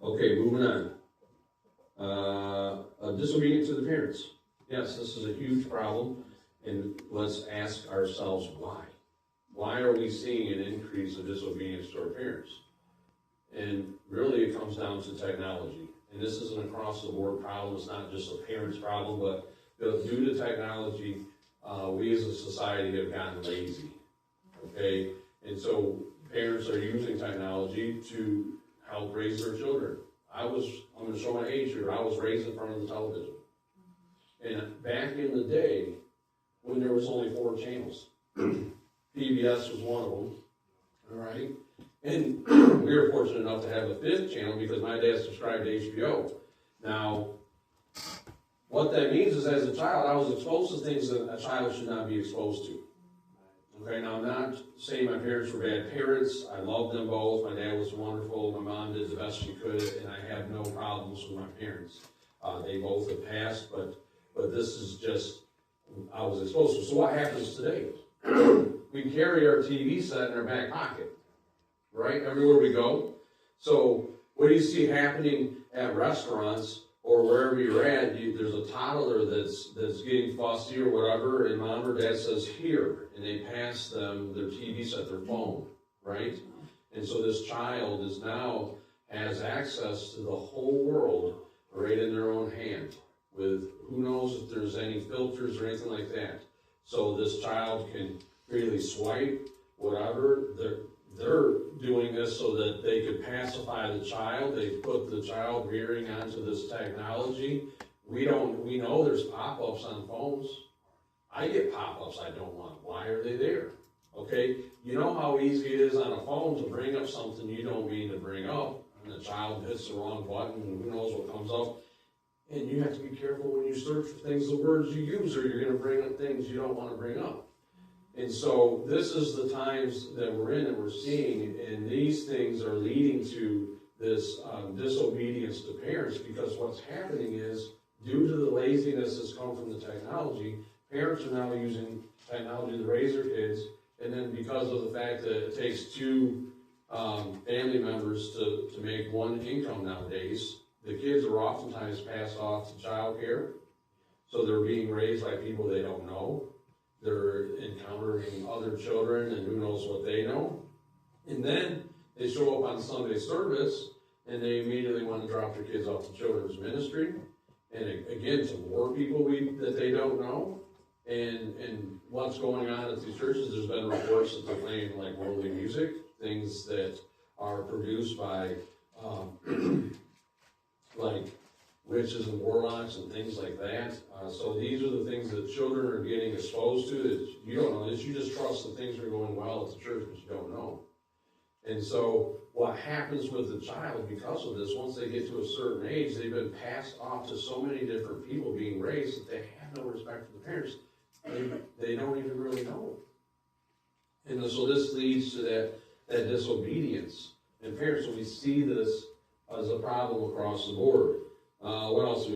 Okay, moving on. Disobedience to the parents. Yes, this is a huge problem, and let's ask ourselves why. Why are we seeing an increase of disobedience to our parents? And really it comes down to technology. And this isn't an across-the-board problem. It's not just a parent's problem, but due to technology, we as a society have gotten lazy. Okay? And so parents are using technology to help raise their children. I'm going to show my age here. I was raised in front of the television. And back in the day, when there was only 4 channels, PBS was one of them, all right? And we were fortunate enough to have a 5th channel because my dad subscribed to HBO. Now, what that means is as a child, I was exposed to things that a child should not be exposed to. Okay, now I'm not saying my parents were bad parents. I loved them both. My dad was wonderful. My mom did the best she could, and I have no problems with my parents. They both have passed, but this is just, I was exposed to. So what happens today? We carry our TV set in our back pocket, right? Everywhere we go. So what do you see happening at restaurants or wherever you're at? There's a toddler that's getting fussy or whatever, and mom or dad says, here, and they pass them their TV set, their phone, right? And so this child has access to the whole world right in their own hand, with who knows if there's any filters or anything like that. So this child can freely swipe, whatever. They're doing this so that they could pacify the child. They put the child rearing onto this technology. We know there's pop-ups on phones. I get pop-ups I don't want. Why are they there? Okay, you know how easy it is on a phone to bring up something you don't mean to bring up, and the child hits the wrong button, and who knows what comes up. And you have to be careful when you search for things, the words you use, or you're going to bring up things you don't want to bring up. And so this is the times that we're in, that we're seeing, and these things are leading to this disobedience to parents, because what's happening is, due to the laziness that's come from the technology, parents are now using technology to raise their kids, and then because of the fact that it takes 2 family members to make one income nowadays, the kids are oftentimes passed off to child care, so they're being raised by people they don't know. They're encountering other children, and who knows what they know. And then they show up on Sunday service, and they immediately want to drop their kids off to children's ministry. And again, to more people that they don't know. And what's going on at these churches, there's been reports that they're playing like worldly music, things that are produced by like witches and warlocks and things like that. So these are the things that children are getting exposed to that you don't know. You just trust that things are going well at the church, but you don't know. And so what happens with the child because of this, once they get to a certain age, they've been passed off to so many different people being raised that they have no respect for the parents. They don't even really know. And so this leads to that disobedience. And parents, so we see this as a problem across the board. What else?